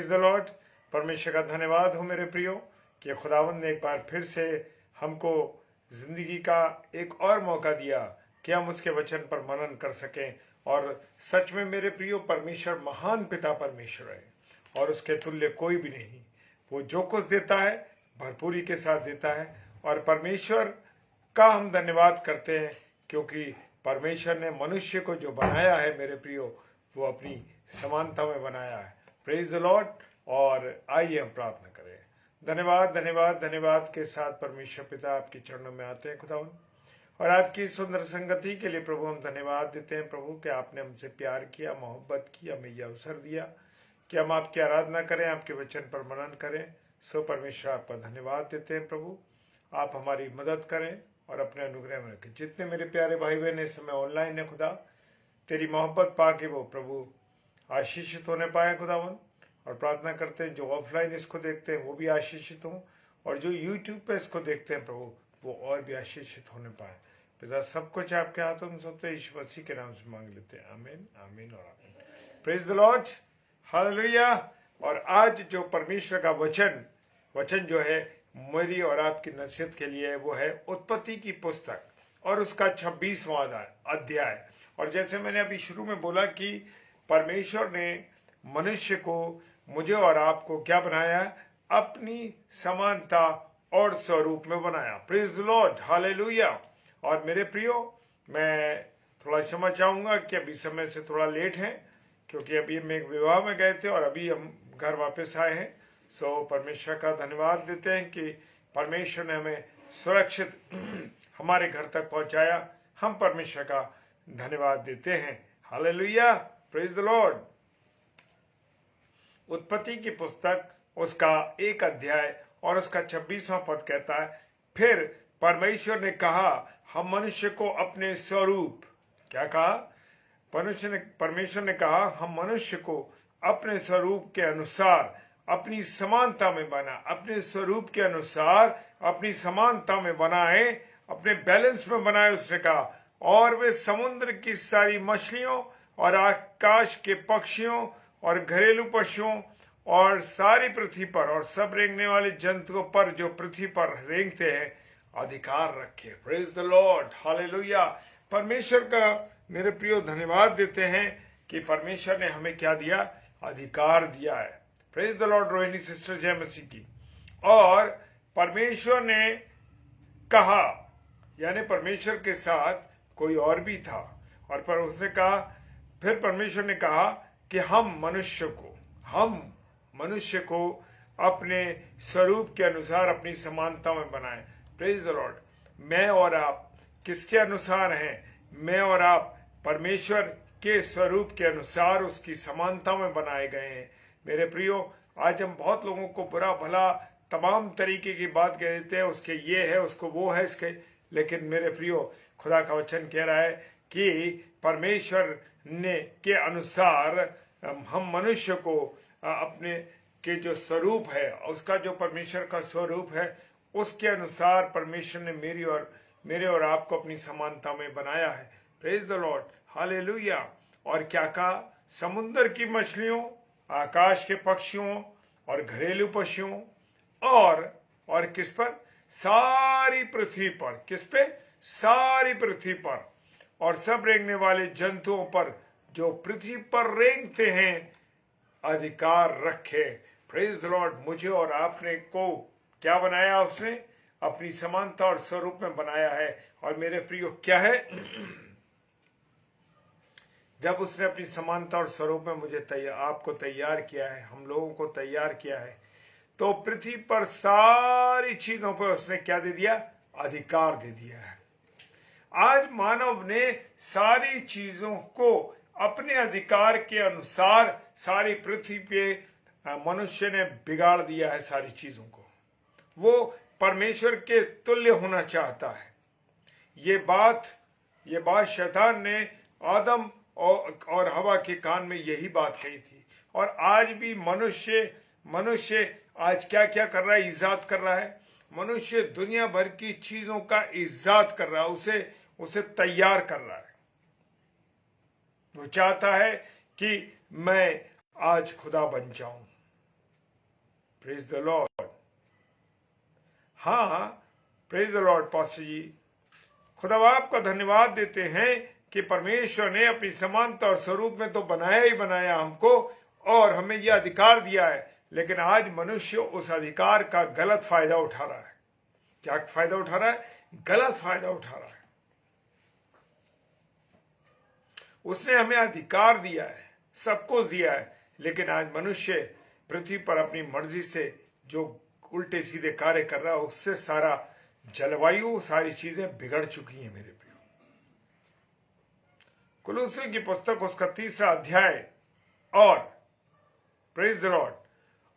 Praise the Lord. परमेश्वर का धन्यवाद हो मेरे प्रियो कि खुदावंद ने एक बार फिर से हमको जिंदगी का एक और मौका दिया कि हम उसके वचन पर मनन कर सकें। और सच में मेरे प्रियो, परमेश्वर महान पिता परमेश्वर है और उसके तुल्य कोई भी नहीं। वो जो कुछ देता है भरपूरी के साथ देता है और परमेश्वर का हम धन्यवाद करते हैं क्योंकि परमेश्वर ने मनुष्य को जो बनाया है मेरे प्रियो, वो अपनी समानता में बनाया है। Praise the Lord. और आइए हम प्रार्थना करें। धन्यवाद धन्यवाद धन्यवाद के साथ परमेश्वर पिता आपके चरणों में आते हैं खुदावन, और आपकी सुंदर संगति के लिए प्रभु हम धन्यवाद देते हैं प्रभु कि आपने हमसे प्यार किया, मोहब्बत की, हमें यह अवसर दिया कि हम आपकी आराधना करें, आपके वचन पर मनन करें। सो परमेश्वर आपका धन्यवाद देते हैं प्रभु। आप हमारी मदद करें और अपने अनुग्रह में रखें। जितने मेरे प्यारे भाई बहन इस समय ऑनलाइन है खुदा, तेरी मोहब्बत पाके वो प्रभु आशीषित होने पाए खुदावन। और प्रार्थना करते हैं जो ऑफलाइन इसको देखते हैं वो भी आशीषित हों, और जो यूट्यूब पे इसको देखते हैं प्रभु वो और भी आशीषित होने पाए। पिता सब कुछ आपके हाथों में सौंपते हैं, यीशु मसीह के नाम से मांग लेते हैं। आमीन आमीन और आमीन। Praise the Lord, hallelujah. और आज जो परमेश्वर का वचन जो है मेरी और आपकी नसीहत के लिए वो है उत्पत्ति की पुस्तक और उसका 26वां अध्याय। और जैसे मैंने अभी शुरू में बोला कि परमेश्वर ने मनुष्य को, मुझे और आपको क्या बनाया? अपनी समानता और स्वरूप में बनाया। Praise the Lord, hallelujah. और मेरे प्रियो, मैं थोड़ा क्षमा चाहूंगा कि अभी समय से थोड़ा लेट है क्योंकि अभी हम एक विवाह में गए थे और अभी हम घर वापस आए हैं। सो परमेश्वर का धन्यवाद देते हैं कि परमेश्वर ने हमें सुरक्षित हमारे घर तक पहुंचाया। हम परमेश्वर का धन्यवाद देते हैं। Hallelujah, praise the Lord. उत्पत्ति की पुस्तक उसका 1 अध्याय और उसका 26वां पद कहता है, फिर परमेश्वर ने कहा हम मनुष्य को अपने स्वरूप, क्या कहा? परमेश्वर ने कहा हम मनुष्य को अपने स्वरूप के अनुसार अपनी समानता में बना, अपने स्वरूप के अनुसार अपनी समानता में बनाए, अपने बैलेंस में बनाए। उसने कहा और वे समुद्र की सारी मछलियों और आकाश के पक्षियों और घरेलू पशुओं और सारी पृथ्वी पर और सब रेंगने वाले जंतुओं पर जो पृथ्वी पर रेंगते हैं अधिकार रखे। Praise the Lord, hallelujah. परमेश्वर का मेरे प्रियो धन्यवाद देते हैं कि परमेश्वर ने हमें क्या दिया? अधिकार दिया है। Praise the Lord Rohini sister जय मसीह की। और परमेश्वर ने कहा, यानी परमेश्वर के साथ कोई और भी था, और पर उसने कहा, फिर परमेश्वर ने कहा कि हम मनुष्य को अपने स्वरूप के अनुसार अपनी समानता में बनाएं। Praise the Lord. मैं और आप किसके अनुसार हैं? मैं और आप परमेश्वर के स्वरूप के अनुसार उसकी समानता में बनाए गए हैं। मेरे प्रियो, आज हम बहुत लोगों को बुरा भला तमाम तरीके की बात कह देते हैं, उसके ये है, उसको वो है, इसके। लेकिन मेरे प्रियो, खुदा का वचन कह रहा है कि परमेश्वर ने के अनुसार हम मनुष्य को अपने के जो स्वरूप है, उसका जो परमेश्वर का स्वरूप है, उसके अनुसार परमेश्वर ने मेरे और आपको अपनी समानता में बनाया है। Praise the Lord, hallelujah. और क्या कहा? समुद्र की मछलियों, आकाश के पक्षियों और घरेलू पशुओं और किस पर? सारी पृथ्वी पर। किस पे? सारी पृथ्वी पर और सब रेंगने वाले जंतुओं पर जो पृथ्वी पर रेंगते हैं अधिकार रखे। Praise the Lord. मुझे और आपने को क्या बनाया? उसने अपनी समानता और स्वरूप में बनाया है। और मेरे प्रियो, क्या है? जब उसने अपनी समानता और स्वरूप में मुझे आपको तैयार किया है, हम लोगों को तैयार किया है, तो पृथ्वी पर सारी चीजों पर उसने क्या दे दिया? अधिकार दे दिया है। आज मानव ने सारी चीजों को अपने अधिकार के अनुसार सारी पृथ्वी पे मनुष्य ने बिगाड़ दिया है। सारी चीजों को वो परमेश्वर के तुल्य होना चाहता है। ये बात शैतान ने आदम और हवा के कान में यही बात कही थी। और आज भी मनुष्य आज क्या क्या कर रहा है? इजाद कर रहा है। मनुष्य दुनिया भर की चीजों का इजाद कर रहा है, उसे तैयार कर रहा है। वो चाहता है कि मैं आज खुदा बन जाऊं, प्रेज द लॉर्ड। हाँ, प्रेज द लॉर्ड पास्टर जी। खुदा बाप का धन्यवाद देते हैं कि परमेश्वर ने अपनी समानता और स्वरूप में तो बनाया ही बनाया हमको और हमें यह अधिकार दिया है, लेकिन आज मनुष्य उस अधिकार का गलत फायदा उठा रहा है। क्या फायदा उठा रहा है? गलत फायदा उठा रहा है। उसने हमें अधिकार दिया है, सबको दिया है, लेकिन आज मनुष्य पृथ्वी पर अपनी मर्जी से जो उल्टे सीधे कार्य कर रहा है, उससे सारा जलवायु, सारी चीजें बिगड़ चुकी हैं मेरे प्रियो। कुलुस्सी की पुस्तक उसका 3रा अध्याय और प्रेज द लॉर्ड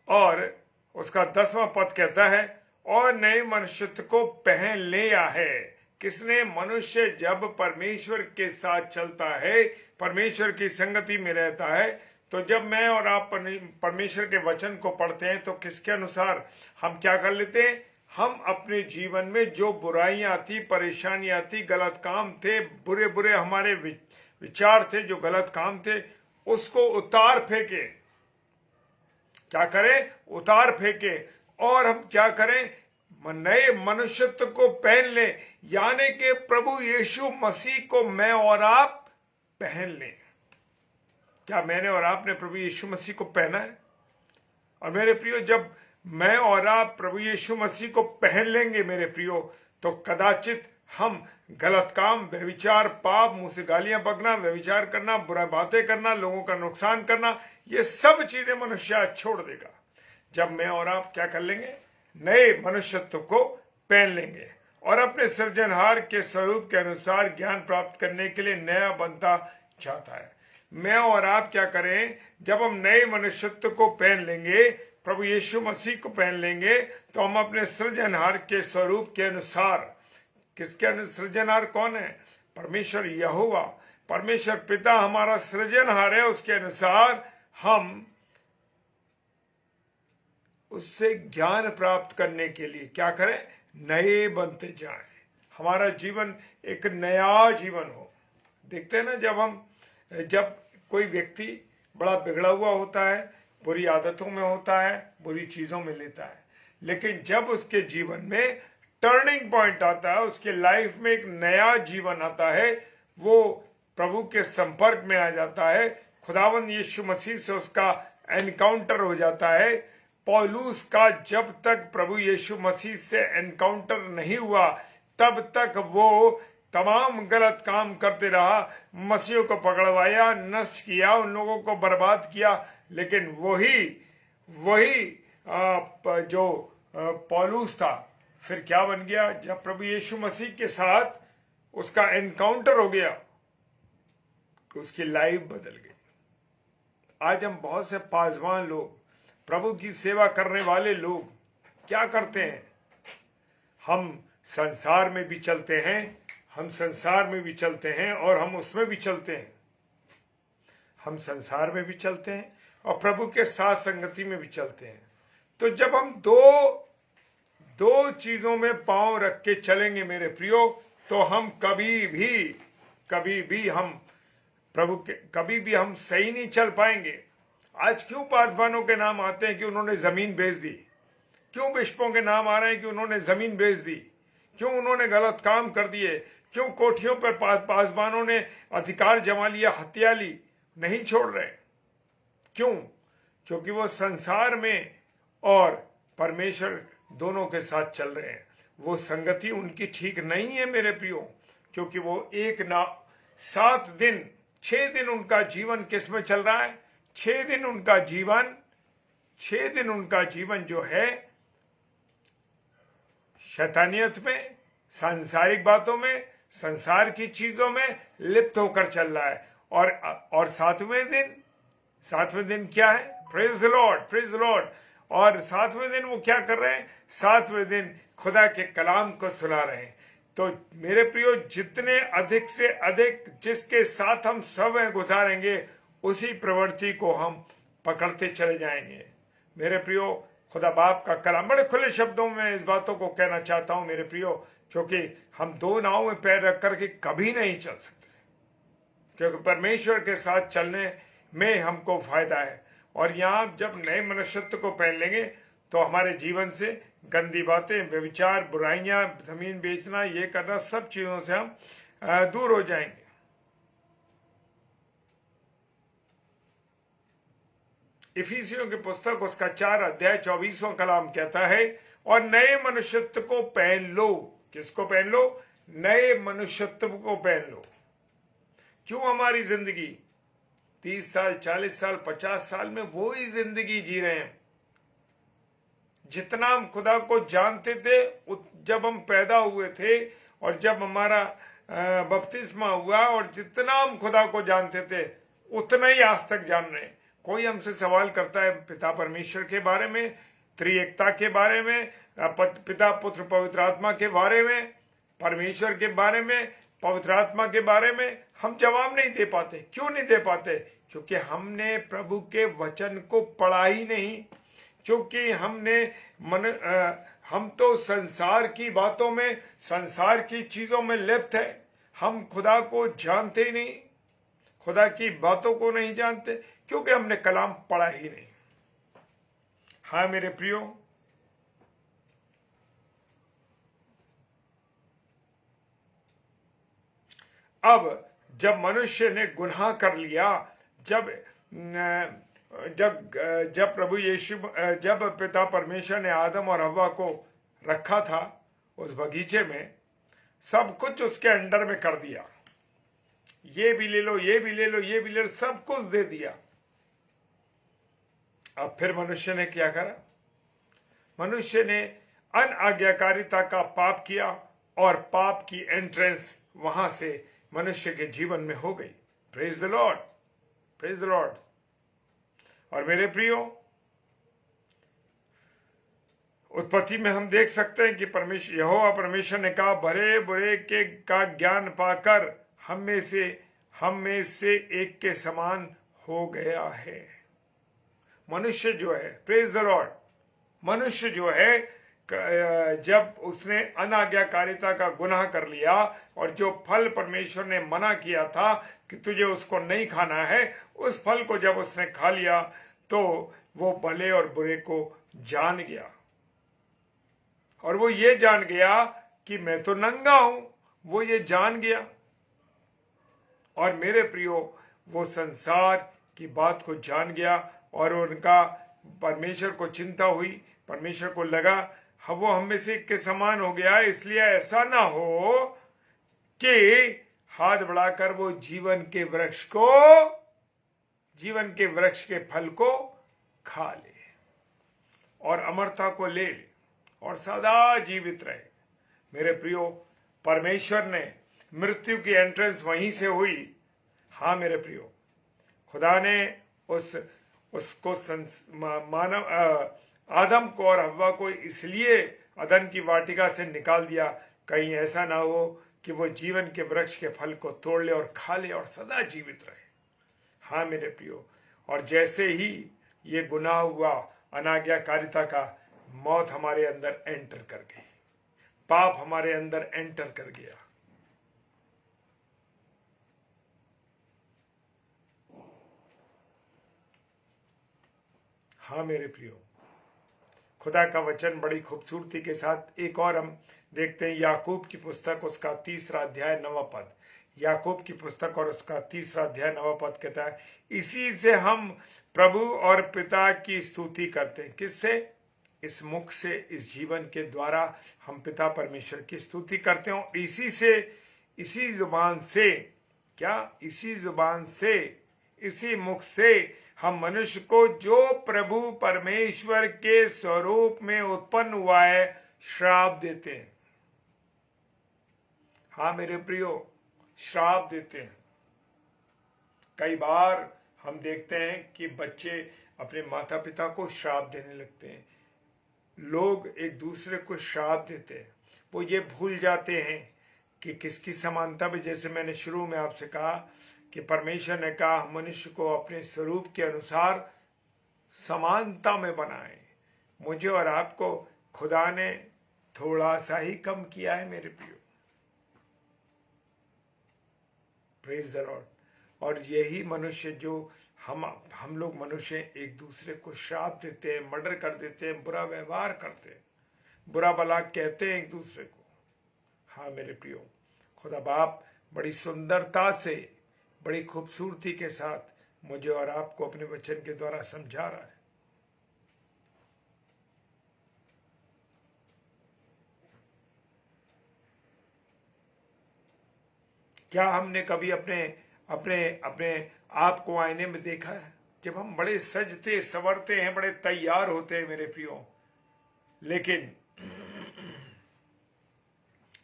और उसका 10वां पद कहता है, और नए मनुष्यत्व को पहन लिया है। किसने? मनुष्य जब परमेश्वर के साथ चलता है, परमेश्वर की संगति में रहता है, तो जब मैं और आप परमेश्वर के वचन को पढ़ते हैं तो किसके अनुसार हम क्या कर लेते हैं? हम अपने जीवन में जो बुराइयां थी, परेशानियां थी, गलत काम थे, बुरे बुरे हमारे विचार थे, जो गलत काम थे, उसको उतार फेंके। क्या करें? उतार फेंके। और हम क्या करें? नए मनुष्यत्व को पहन ले, यानी कि प्रभु यीशु मसीह को मैं और आप पहन लें। क्या मैंने और आपने प्रभु यीशु मसीह को पहना है? और मेरे प्रियो, जब मैं और आप प्रभु यीशु मसीह को पहन लेंगे मेरे प्रियो, तो कदाचित हम गलत काम, व्यभिचार, पाप, मुंह से गालियां बकना, व्यभिचार करना, बुरा बातें करना, लोगों का नुकसान करना, ये सब चीजें मनुष्य छोड़ देगा जब मैं और आप क्या कर लेंगे? नए मनुष्यत्व को पहन लेंगे और अपने सृजनहार के स्वरूप के अनुसार ज्ञान प्राप्त करने के लिए नया बनता जाता है। मैं और आप क्या करें? जब हम नए मनुष्यत्व को पहन लेंगे, प्रभु यीशु मसीह को पहन लेंगे, तो हम अपने सृजनहार के स्वरूप के अनुसार, किसके सृजनहार कौन है? परमेश्वर यहोवा, परमेश्वर पिता हमारा सृजनहार है, उसके अनुसार हम उससे ज्ञान प्राप्त करने के लिए क्या करें? नए बनते जाएं। हमारा जीवन एक नया जीवन हो। देखते हैं ना, जब कोई व्यक्ति बड़ा बिगड़ा हुआ होता है, बुरी आदतों में होता है, बुरी चीजों में लेता है, लेकिन जब उसके जीवन में टर्निंग पॉइंट आता है, उसके लाइफ में एक नया जीवन आता है, वो प्रभु के संपर्क में आ जाता है, खुदावंद यीशु मसीह से उसका एनकाउंटर हो जाता है। पौलुस का जब तक प्रभु यीशु मसीह से एनकाउंटर नहीं हुआ, तब तक वो तमाम गलत काम करते रहा, मसीहों को पकड़वाया, नष्ट किया, उन लोगों को बर्बाद किया। लेकिन वही जो पौलुस था, फिर क्या बन गया? जब प्रभु यीशु मसीह के साथ उसका एनकाउंटर हो गया, तो उसकी लाइफ बदल गई। आज हम बहुत से पासवान लोग, प्रभु की सेवा करने वाले लोग क्या करते हैं? हम संसार में भी चलते हैं, हम संसार में भी चलते हैं और हम उसमें भी चलते हैं। हम संसार में भी चलते हैं और प्रभु के साथ संगति में भी चलते हैं। तो जब हम दो चीजों में पांव रख के चलेंगे मेरे प्रियो, तो हम कभी भी हम सही नहीं चल पाएंगे। आज क्यों पासवानों के नाम आते हैं कि उन्होंने जमीन बेच दी? क्यों बिशपों के नाम आ रहे हैं कि उन्होंने जमीन बेच दी? क्यों उन्होंने गलत काम कर दिए? क्यों कोठियों पर पासवानों ने अधिकार जमा लिया, हत्या ली? नहीं छोड़ रहे। क्यों? क्योंकि वो संसार में और परमेश्वर दोनों के साथ चल रहे हैं। वो संगति उनकी ठीक नहीं है मेरे प्रियो, क्योंकि वो 6 दिन उनका जीवन किस में चल रहा है? 6 दिन उनका जीवन जो है शैतानियत में, सांसारिक बातों में, संसार की चीजों में लिप्त होकर चल रहा है। और सातवें दिन क्या है? Praise the Lord. और सातवें दिन वो क्या कर रहे हैं? सातवें दिन खुदा के कलाम को सुना रहे हैं। तो मेरे प्रियो, जितने अधिक से अधिक जिसके साथ हम समय गुजारेंगे, उसी प्रवृत्ति को हम पकड़ते चले जाएंगे। मेरे प्रियो, खुदा बाप का कलाम, बड़े खुले शब्दों में इस बातों को कहना चाहता हूं मेरे प्रियो, क्योंकि हम 2 नाव में पैर रख करके कभी नहीं चल सकते, क्योंकि परमेश्वर के साथ चलने में हमको फायदा है। और यहाँ जब नए मनुष्यत्व को पहन लेंगे, तो हमारे जीवन से गंदी बातें, व्यभिचार, बुराइयां, जमीन बेचना, ये करना, सब चीजों से हम दूर हो जाएंगे। इफिसियों की पुस्तक उसका 4 अध्याय 24वां कलाम कहता है, और नए मनुष्यत्व को पहन लो। किसको पहन लो? नए मनुष्यत्व को पहन लो। क्यों हमारी जिंदगी 30 साल, 40 साल, 50 साल में वो ही जिंदगी जी रहे हैं? जितना हम खुदा को जानते थे जब हम पैदा हुए थे और जब हमारा बपतिस्मा हुआ, और जितना हम खुदा को जानते थे उतना ही आज तक जान रहे हैं। कोई हमसे सवाल करता है पिता परमेश्वर के बारे में, त्रिएकता के बारे में, पिता पुत्र पवित्र आत्मा के बारे में, परमेश्वर के बारे में, पवित्र आत्मा के बारे में, हम जवाब नहीं दे पाते। क्यों नहीं दे पाते? क्योंकि हमने प्रभु के वचन को पढ़ा ही नहीं। क्योंकि हम तो संसार की बातों में, संसार की चीजों में लिप्त है। हम खुदा को जानते ही नहीं, खुदा की बातों को नहीं जानते, क्योंकि हमने कलाम पढ़ा ही नहीं। हाँ मेरे प्रियो, अब जब मनुष्य ने गुनाह कर लिया, जब प्रभु यीशु, जब पिता परमेश्वर ने आदम और हव्वा को रखा था उस बगीचे में, सब कुछ उसके अंडर में कर दिया। ये भी ले लो, ये भी ले लो, ये भी ले लो, सब कुछ दे दिया। अब फिर मनुष्य ने क्या करा? मनुष्य ने अनाज्ञाकारिता का पाप किया, और पाप की एंट्रेंस वहां से मनुष्य के जीवन में हो गई। Praise the Lord, praise the Lord. और मेरे प्रियो, उत्पत्ति में हम देख सकते हैं कि यहोवा परमेश्वर ने कहा, भले बुरे के का ज्ञान पाकर हम में से एक के समान हो गया है। मनुष्य जो है, प्रेज द लॉर्ड, मनुष्य जो है, जब उसने अनाज्ञाकारिता का गुनाह कर लिया, और जो फल परमेश्वर ने मना किया था कि तुझे उसको नहीं खाना है, उस फल को जब उसने खा लिया तो वो भले और बुरे को जान गया। और वो ये जान गया कि मैं तो नंगा हूं, वो ये जान गया। और मेरे प्रियो, वो संसार की बात को जान गया, और उनका परमेश्वर को चिंता हुई। परमेश्वर को लगा वो हम में से एक के समान हो गया, इसलिए ऐसा ना हो कि हाथ बढ़ाकर वो जीवन के वृक्ष के फल को खा ले और अमरता को ले ले और सदा जीवित रहे। मेरे प्रियो, परमेश्वर ने, मृत्यु की एंट्रेंस वहीं से हुई। हाँ मेरे प्रियो, खुदा ने उसको मानव आदम को और हव्वा को इसलिए अदन की वाटिका से निकाल दिया, कहीं ऐसा ना हो कि वो जीवन के वृक्ष के फल को तोड़ ले और खा ले और सदा जीवित रहे। हाँ मेरे प्रियो, और जैसे ही ये गुनाह हुआ, अनाज्ञाकारिता का, मौत हमारे अंदर एंटर कर गई, पाप हमारे अंदर एंटर कर गया। हाँ मेरे प्रियो, खुदा का वचन बड़ी खूबसूरती के साथ एक और हम देखते हैं। याकूब की पुस्तक, उसका 3 अध्याय 9 पद। याकूब की पुस्तक और उसका 3 अध्याय 9 पद कहता है, इसी से हम प्रभु और पिता की स्तुति करते हैं। किससे? इस मुख से, इस जीवन के द्वारा हम पिता परमेश्वर की स्तुति करते हो। इसी जुबान से, क्या? इसी जुबान से, इसी मुख से हम मनुष्य को, जो प्रभु परमेश्वर के स्वरूप में उत्पन्न हुआ है, श्राप देते हैं। हाँ मेरे प्रियो, श्राप देते हैं। कई बार हम देखते हैं कि बच्चे अपने माता पिता को श्राप देने लगते हैं। लोग एक दूसरे को श्राप देते हैं। वो ये भूल जाते हैं कि किसकी समानता में, जैसे मैंने शुरू में आपसे कहा कि परमेश्वर ने कहा मनुष्य को अपने स्वरूप के अनुसार समानता में बनाए। मुझे और आपको खुदा ने थोड़ा सा ही कम किया है मेरे प्रियो। Praise the Lord. और यही मनुष्य जो हम लोग मनुष्य एक दूसरे को श्राप देते हैं, मर्डर कर देते हैं, बुरा व्यवहार करते हैं, बुरा भला कहते हैं एक दूसरे को। हाँ मेरे प्रियो, खुदा बाप बड़ी सुंदरता से, बड़ी खूबसूरती के साथ मुझे और आपको अपने वचन के द्वारा समझा रहा है। क्या हमने कभी अपने अपने अपने आप को आईने में देखा है? जब हम बड़े सजते संवरते हैं, बड़े तैयार होते हैं मेरे प्रियो, लेकिन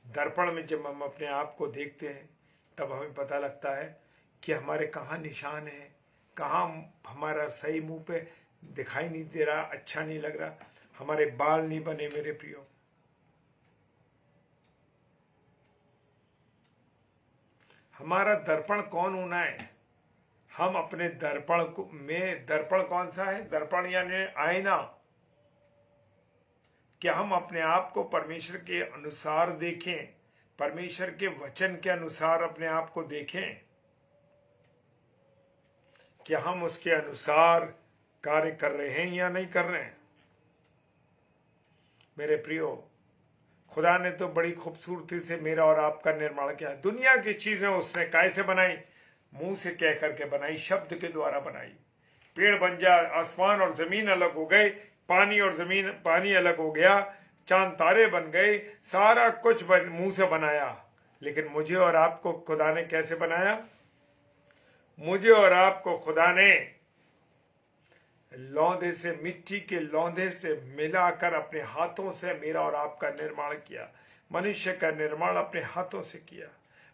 दर्पण में जब हम अपने आप को देखते हैं तब हमें पता लगता है कि हमारे कहाँ निशान है, कहाँ हमारा सही मुंह पे दिखाई नहीं दे रहा, अच्छा नहीं लग रहा, हमारे बाल नहीं बने मेरे प्रियो। हमारा दर्पण कौन होना है? हम अपने दर्पण में, दर्पण कौन सा है? दर्पण यानी आईना। क्या हम अपने आप को परमेश्वर के अनुसार देखें, परमेश्वर के वचन के अनुसार अपने आप को देखें? क्या हम उसके अनुसार कार्य कर रहे हैं या नहीं कर रहे हैं? मेरे प्रियो, खुदा ने तो बड़ी खूबसूरती से मेरा और आपका निर्माण किया। दुनिया की चीजें उसने कैसे बनाई? मुंह से कह करके बनाई, शब्द के द्वारा बनाई। पेड़ बन जा, आसमान और जमीन अलग हो गए, पानी और जमीन, पानी अलग हो गया, चांद तारे बन गए, सारा कुछ मुंह से बनाया। लेकिन मुझे और आपको खुदा ने कैसे बनाया? मुझे और आपको खुदा ने लौंदे से, मिट्टी के लौंदे से मिलाकर अपने हाथों से मेरा और आपका निर्माण किया। मनुष्य का निर्माण अपने हाथों से किया।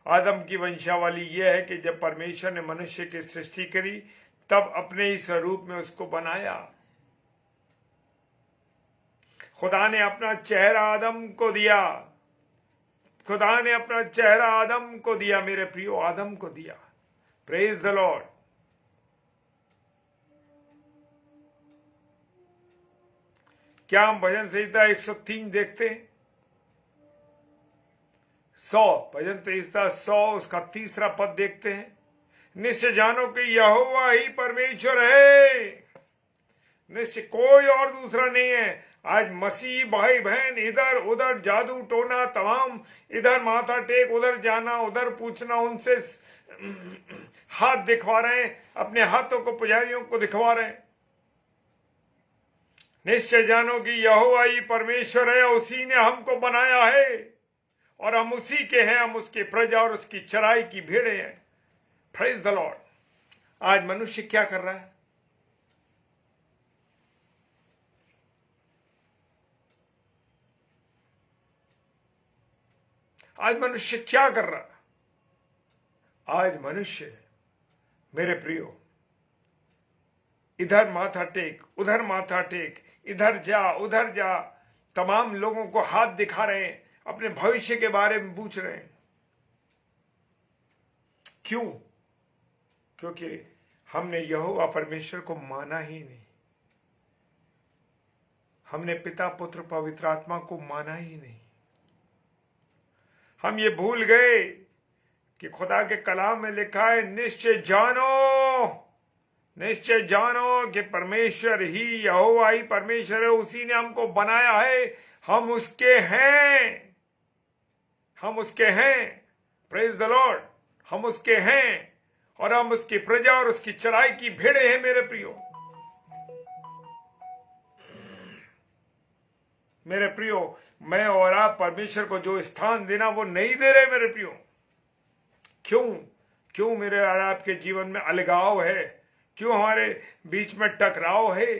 आदम की वंशावली यह है कि जब परमेश्वर ने मनुष्य की सृष्टि करी तब अपने ही स्वरूप में उसको बनाया। खुदा ने अपना चेहरा आदम को दिया, खुदा ने अपना चेहरा आदम को दिया, मेरे प्रियो, आदम को दिया। Praise the Lord. क्या हम भजन संहिता 103 देखते हैं? 100, भजन संहिता 100 उसका 3रा पद देखते हैं। निश्चय जानो कि यहोवा ही परमेश्वर है, निश्चय कोई और दूसरा नहीं है। आज मसीह भाई बहन इधर उधर जादू टोना तमाम, इधर माथा टेक, उधर जाना, उधर पूछना, उनसे हाथ दिखवा रहे हैं, अपने हाथों को पुजारियों को दिखवा रहे हैं। निश्चय जानो कि यहोवा ही परमेश्वर है, उसी ने हमको बनाया है और हम उसी के हैं, हम उसकी प्रजा और उसकी चराई की भेड़े हैं। Praise the Lord. आज मनुष्य क्या कर रहा है? आज मनुष्य क्या कर रहा है? आज मनुष्य, मेरे प्रियो, इधर माथा टेक, उधर माथा टेक, इधर जा उधर जा, तमाम लोगों को हाथ दिखा रहे हैं, अपने भविष्य के बारे में पूछ रहे हैं। क्यों? क्योंकि हमने यहोवा परमेश्वर को माना ही नहीं। हमने पिता पुत्र पवित्र आत्मा को माना ही नहीं। हम ये भूल गए कि खुदा के कलाम में लिखा है, निश्चय जानो कि परमेश्वर ही, यहोवा ही परमेश्वर है, उसी ने हमको बनाया है, हम उसके हैं, हम उसके हैं। Praise the Lord. हम उसके हैं और हम उसकी प्रजा और उसकी चराई की भेड़े हैं मेरे प्रियो। मेरे प्रियो, मैं और आप परमेश्वर को जो स्थान देना वो नहीं दे रहे मेरे प्रियो। क्यों मेरे और आपके जीवन में अलगाव है? क्यों हमारे बीच में टकराव है?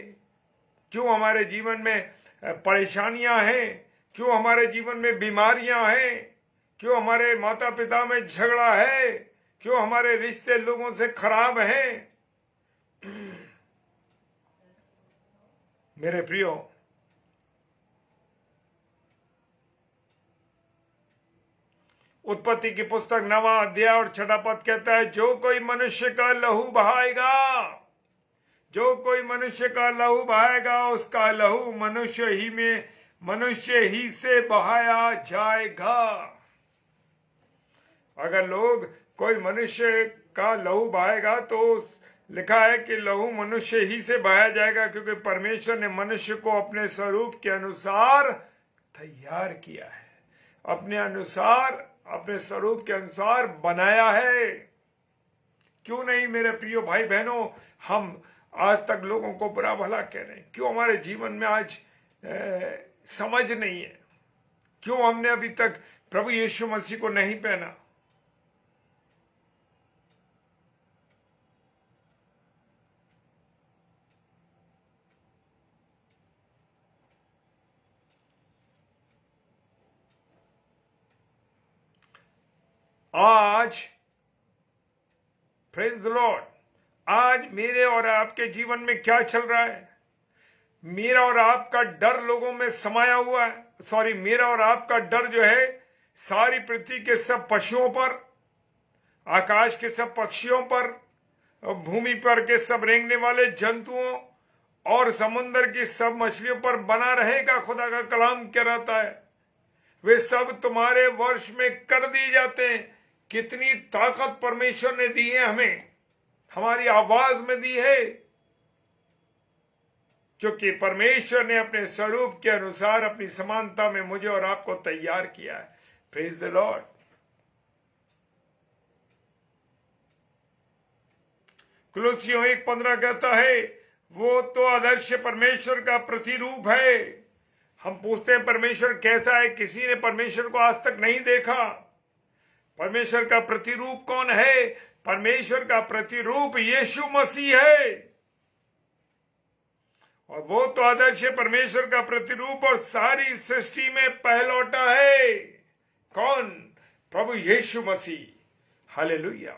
क्यों हमारे जीवन में परेशानियां हैं? क्यों हमारे जीवन में बीमारियां हैं? क्यों हमारे माता पिता में झगड़ा है? क्यों हमारे रिश्ते लोगों से खराब हैं? मेरे प्रियो, उत्पत्ति की पुस्तक 9वां अध्याय और 6वां पद कहता है, जो कोई मनुष्य का लहू बहाएगा, जो कोई मनुष्य का लहू बहाएगा, उसका लहू मनुष्य ही से बहाया जाएगा। अगर कोई मनुष्य का लहू बहाएगा तो लिखा है कि लहू मनुष्य ही से बहाया जाएगा, क्योंकि परमेश्वर ने मनुष्य को अपने स्वरूप के अनुसार तैयार किया है, अपने अनुसार, अपने स्वरूप के अनुसार बनाया है। क्यों नहीं मेरे प्रिय भाई बहनों, हम आज तक लोगों को बुरा भला कह रहे हैं? क्यों हमारे जीवन में आज समझ नहीं है? क्यों हमने अभी तक प्रभु यीशु मसीह को नहीं पहना? आज प्रेज द लॉर्ड, आज मेरे और आपके जीवन में क्या चल रहा है? मेरा और आपका डर लोगों में समाया हुआ है। मेरा और आपका डर जो है सारी पृथ्वी के सब पशुओं पर, आकाश के सब पक्षियों पर, भूमि पर के सब रेंगने वाले जंतुओं और समुद्र की सब मछलियों पर बना रहेगा। खुदा का कलाम क्या रहता है? वे सब तुम्हारे वर्ष में कर दिए जाते हैं। कितनी ताकत परमेश्वर ने दी है हमें, हमारी आवाज में दी है, क्योंकि परमेश्वर ने अपने स्वरूप के अनुसार अपनी समानता में मुझे और आपको तैयार किया है। Praise the Lord. कुलुस्सियों 1:15 कहता है, वो तो आदर्श परमेश्वर का प्रतिरूप है। हम पूछते हैं परमेश्वर कैसा है? किसी ने परमेश्वर को आज तक नहीं देखा। परमेश्वर का प्रतिरूप कौन है? परमेश्वर का प्रतिरूप यीशु मसीह है, और वो तो आदर्श परमेश्वर का प्रतिरूप और सारी सृष्टि में पहलौटा है। कौन? प्रभु यीशु मसीह। हालेलुया।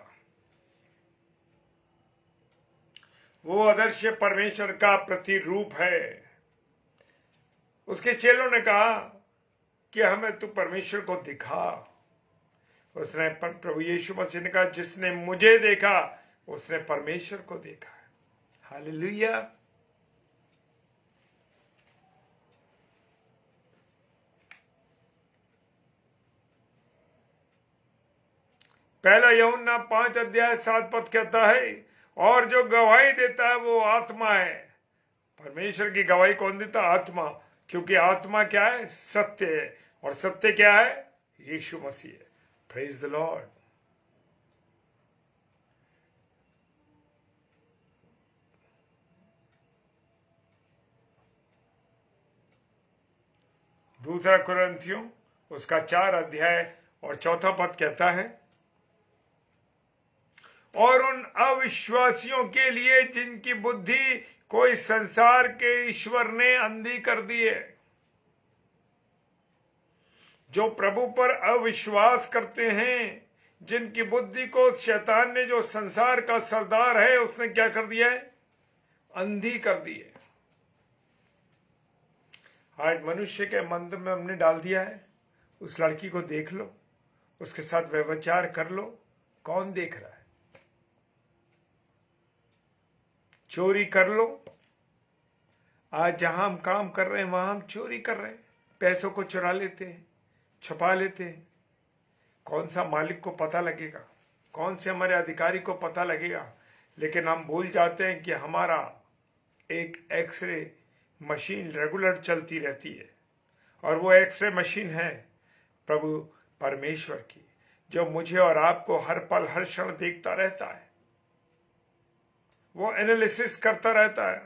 वो आदर्श परमेश्वर का प्रतिरूप है। उसके चेलों ने कहा कि हमें तू परमेश्वर को दिखा। उसने प्रभु यीशु मसीह ने कहा, जिसने मुझे देखा उसने परमेश्वर को देखा। हालेलुया। पहला यूहन्ना 5:7 कहता है, और जो गवाही देता है वो आत्मा है। परमेश्वर की गवाही कौन देता? आत्मा। क्योंकि आत्मा क्या है? सत्य है, और सत्य क्या है? यीशु मसीह है। Praise the Lord. दूसरा कुरिन्थियों उसका 4 और 4 कहता है, और उन अविश्वासियों के लिए जिनकी बुद्धि कोई संसार के ईश्वर ने अंधी कर दी है। जो प्रभु पर अविश्वास करते हैं, जिनकी बुद्धि को शैतान ने, जो संसार का सरदार है, उसने क्या कर दिया है? अंधी कर दी है। आज मनुष्य के मन में हमने डाल दिया है, उस लड़की को देख लो, उसके साथ व्यभिचार कर लो। कौन देख रहा है? चोरी कर लो। आज जहां हम काम कर रहे हैं वहां हम चोरी कर रहे हैं, पैसों को चुरा लेते हैं, छुपा लेते हैं। कौन सा मालिक को पता लगेगा? कौन से हमारे अधिकारी को पता लगेगा? लेकिन हम भूल जाते हैं कि हमारा एक एक्सरे मशीन रेगुलर चलती रहती है, और वो एक्सरे मशीन है प्रभु परमेश्वर की, जो मुझे और आपको हर पल हर क्षण देखता रहता है। वो एनालिसिस करता रहता है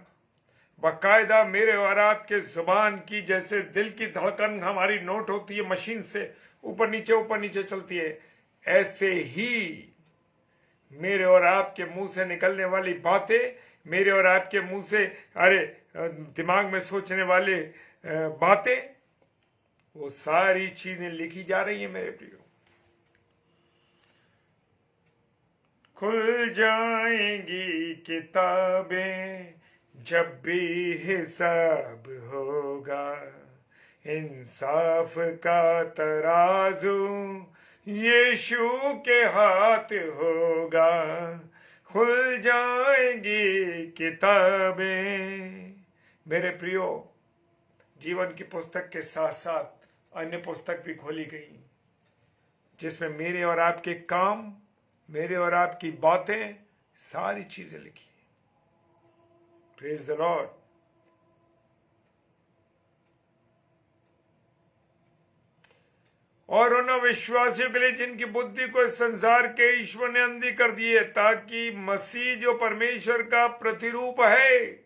बाकायदा। मेरे और आपके जुबान की जैसे दिल की धड़कन हमारी नोट होती है, मशीन से ऊपर नीचे चलती है, ऐसे ही मेरे और आपके मुंह से निकलने वाली बातें, मेरे और आपके मुंह से दिमाग में सोचने वाले बातें, वो सारी चीजें लिखी जा रही है मेरे प्रियो। खुल जाएंगी किताबें जब भी हिसाब होगा, इंसाफ का तराजू यीशु के हाथ होगा। खुल जाएंगी किताबें। मेरे प्रियो, जीवन की पुस्तक के साथ साथ अन्य पुस्तक भी खोली गई, जिसमें मेरे और आपके काम, मेरे और आपकी बातें, सारी चीजें लिखी। Praise the Lord. और उन विश्वासियों के लिए जिनकी बुद्धि को इस संसार के ईश्वर ने अंधी कर दी है, ताकि मसीह जो परमेश्वर का प्रतिरूप है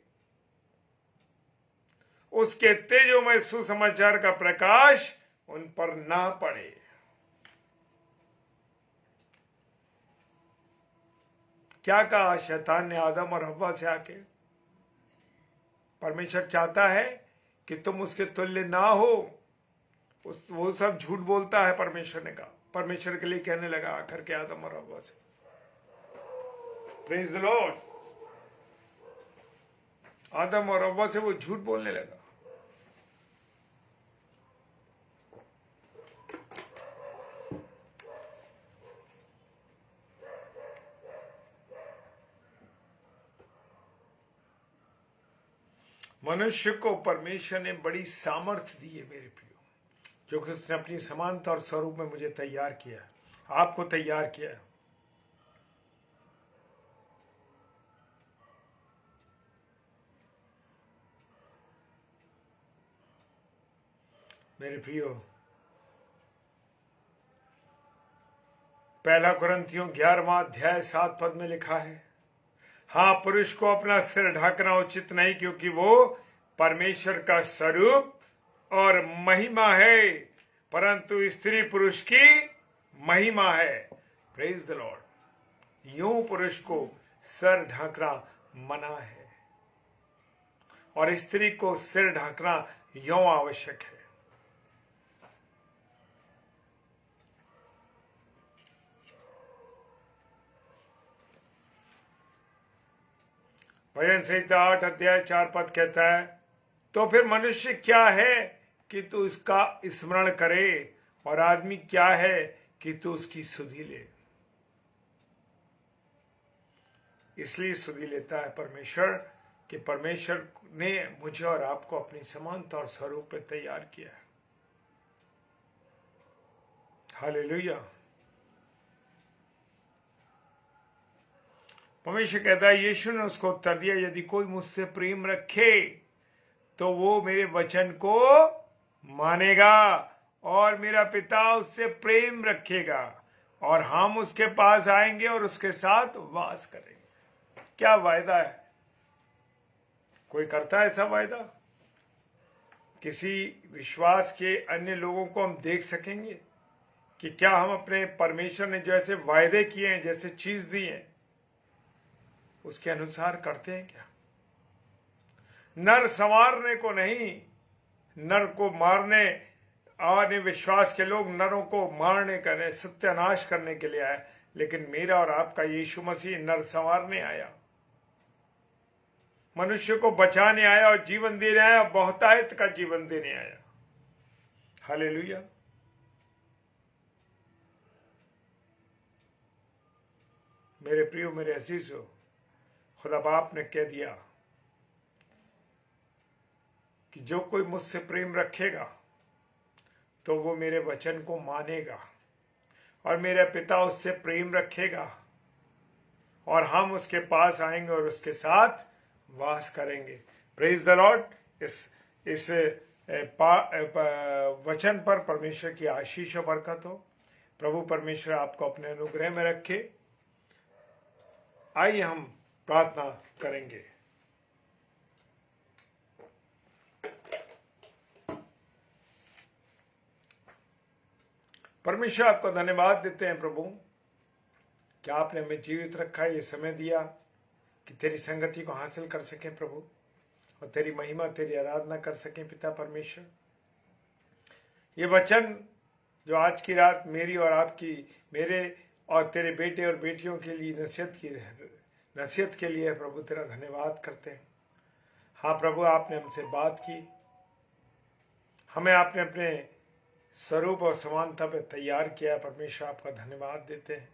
उसके तेजोमय सुसमाचार का प्रकाश उन पर ना पड़े। क्या कहा शैतान ने आदम और हव्वा से आके? परमेश्वर चाहता है कि तुम उसके तुल्य ना हो। वो सब झूठ बोलता है, परमेश्वर ने कहा, परमेश्वर के लिए कहने लगा आकर के आदम और हव्वा से। Praise the Lord. आदम और हव्वा से वो झूठ बोलने लगा। मनुष्य को परमेश्वर ने बड़ी सामर्थ्य दी है मेरे प्रियो, जो कि उसने अपनी समानता और स्वरूप में मुझे तैयार किया, आपको तैयार किया। मेरे प्रियो, पहला कुरिन्थियों 11वां अध्याय 7 पद में लिखा है, हाँ, पुरुष को अपना सिर ढकना उचित नहीं, क्योंकि वो परमेश्वर का स्वरूप और महिमा है, परंतु स्त्री पुरुष की महिमा है। Praise the Lord. यूं पुरुष को सिर ढकना मना है और स्त्री को सिर ढकना यूं आवश्यक है। भजन संहिता 8 अध्याय 4 पद कहता है, तो फिर मनुष्य क्या है कि तू उसका स्मरण करे, और आदमी क्या है कि तू उसकी सुधि ले। इसलिए सुधि लेता है परमेश्वर कि परमेश्वर ने मुझे और आपको अपनी समानता और स्वरूप पे तैयार किया है। हालेलुया। परमेश्वर कहता है, यीशु ने उसको उत्तर दिया, यदि कोई मुझसे प्रेम रखे तो वो मेरे वचन को मानेगा और मेरा पिता उससे प्रेम रखेगा और हम उसके पास आएंगे और उसके साथ वास करेंगे। क्या वायदा है? कोई करता है ऐसा वायदा? किसी विश्वास के अन्य लोगों को हम देख सकेंगे कि क्या हम अपने परमेश्वर ने जैसे वायदे किए हैं, जैसे चीज दी है, उसके अनुसार करते हैं क्या? नर संवारने को नहीं, नर को मारने और विश्वास के लोग नरों को मारने करने, सत्यानाश करने के लिए आए, लेकिन मेरा और आपका यीशु मसीह नर संवारने आया, मनुष्य को बचाने आया और जीवन देने आया, बहुतायत का जीवन देने आया। हालेलुया। मेरे प्रियो, मेरे अजीजों, खुदा बाप ने कह दिया कि जो कोई मुझसे प्रेम रखेगा तो वो मेरे वचन को मानेगा और मेरा पिता उससे प्रेम रखेगा और हम उसके पास आएंगे और उसके साथ वास करेंगे। Praise the Lord. इस वचन पर परमेश्वर की आशीष और बरकत हो। प्रभु परमेश्वर आपको अपने अनुग्रह में रखे। आइए हम प्रार्थना करेंगे। परमेश्वर, आपको धन्यवाद देते हैं प्रभु कि आपने हमें जीवित रखा, ये समय दिया कि तेरी संगति को हासिल कर सके प्रभु, और तेरी महिमा, तेरी आराधना कर सके पिता परमेश्वर। ये वचन जो आज की रात मेरी और आपकी, मेरे और तेरे बेटे और बेटियों के लिए नसीहत के लिए प्रभु, तेरा धन्यवाद करते हैं। हाँ प्रभु, आपने हमसे बात की, हमें आपने अपने स्वरूप और समानता पे तैयार किया। परमेश्वर, आपका धन्यवाद देते हैं।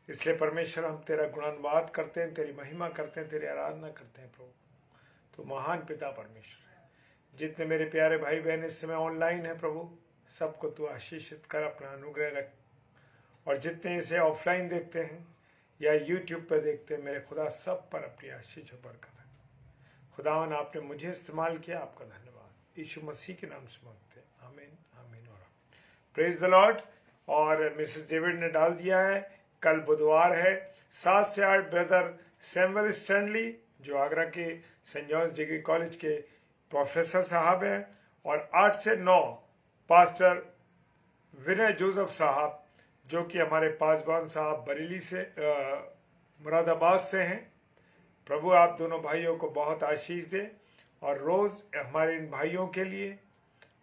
इसलिए परमेश्वर, हम तेरा गुणानुवाद करते हैं, तेरी महिमा करते हैं, तेरी आराधना करते हैं प्रभु। तो महान पिता परमेश्वर है। जितने मेरे प्यारे भाई बहन इस समय ऑनलाइन है प्रभु, सबको तू आशीषित कर, अपना अनुग्रह रख। और जितने इसे ऑफलाइन देखते हैं या यूट्यूब पर देखते हैं, मेरे खुदा सब पर अपनी आशीष और बरकत है। खुदावन आपने मुझे इस्तेमाल किया, आपका धन्यवाद। यीशु मसीह के नाम से मांगते हैं, आमीन आमीन और आमीन। Praise the Lord. और मिसेस डेविड ने डाल दिया है, कल बुधवार है, 7 से 8 ब्रदर सैमुअल स्टैनली जो आगरा के सेंट जॉन्स डिग्री कॉलेज के प्रोफेसर साहब हैं, और 8 से 9 पास्टर विनय जोसेफ साहब जो कि हमारे पासवान साहब बरेली से मुरादाबाद से हैं। प्रभु आप दोनों भाइयों को बहुत आशीष दे, और रोज हमारे इन भाइयों के लिए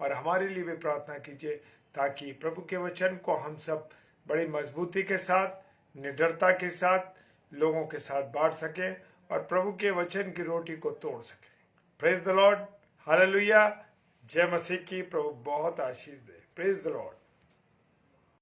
और हमारे लिए भी प्रार्थना कीजिए, ताकि प्रभु के वचन को हम सब बड़ी मजबूती के साथ, निडरता के साथ लोगों के साथ बांट सकें और प्रभु के वचन की रोटी को तोड़ सकें। प्रेज द लॉर्ड, हालेलुया, जय मसीह की। प्रभु बहुत आशीष दे। Praise the Lord.